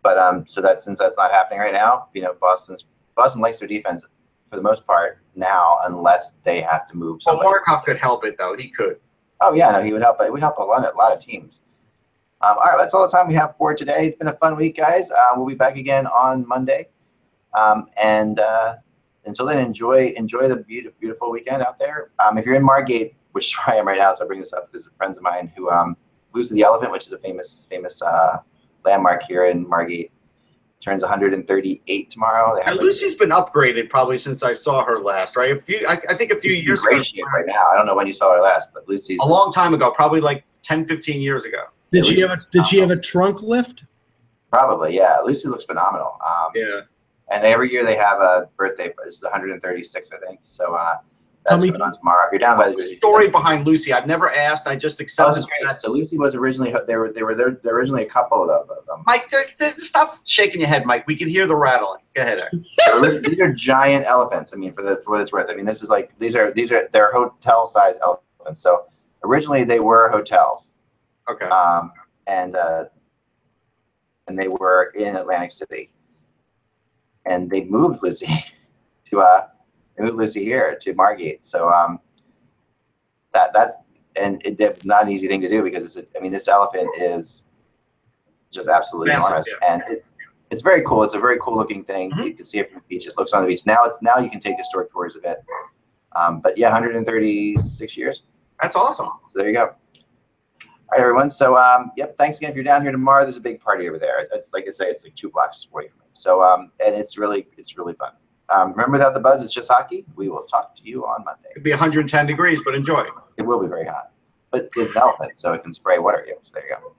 But since that's not happening right now, Boston likes their defense for the most part now, unless they have to move somebody.
Well, Markov could help it though. He could.
Oh yeah, no, he would help. It would help a lot of teams. All right, that's all the time we have for today. It's been a fun week, guys. We'll be back again on Monday. And until then, enjoy the beautiful weekend out there. If you're in Margate, which is where I am right now, so I bring this up because friends of mine who Lucy the Elephant, which is a famous landmark here in Margate, turns 138 tomorrow.
Lucy's been upgraded probably since I saw her last, right? I think a few years ago.
Great shape right now. I don't know when you saw her last, but Lucy's
a long time ago, probably like 10, 15 years ago.
Did she have a trunk lift?
Probably, yeah. Lucy looks phenomenal. And every year they have a birthday. It's the 136, I think. So that's going on tomorrow. If you're down by the
story behind Lucy, I've never asked. I just accepted that.
So Lucy was originally there were originally a couple of them.
Mike, stop shaking your head, Mike. We can hear the rattling. Go ahead.
These are giant elephants. I mean, for what it's worth. I mean, this is like they're hotel size elephants. So originally they were hotels.
Okay.
And they were in Atlantic City. And they moved Lucy here to Margate. So that's not an easy thing to do because this elephant is just absolutely enormous, and it's very cool. It's a very cool looking thing. Mm-hmm. You can see it from the beach. It looks on the beach. Now you can take historic tours of it. But yeah, 136 years.
That's awesome.
So there you go. All right, everyone. So thanks again. If you're down here tomorrow, there's a big party over there. It's like I say, it's like 2 blocks away from me. So and it's really fun. Remember that the buzz is just hockey. We will talk to you on Monday.
It'll be 110 degrees, but enjoy.
It will be very hot, but it's an elephant, so it can spray water at you. So there you go.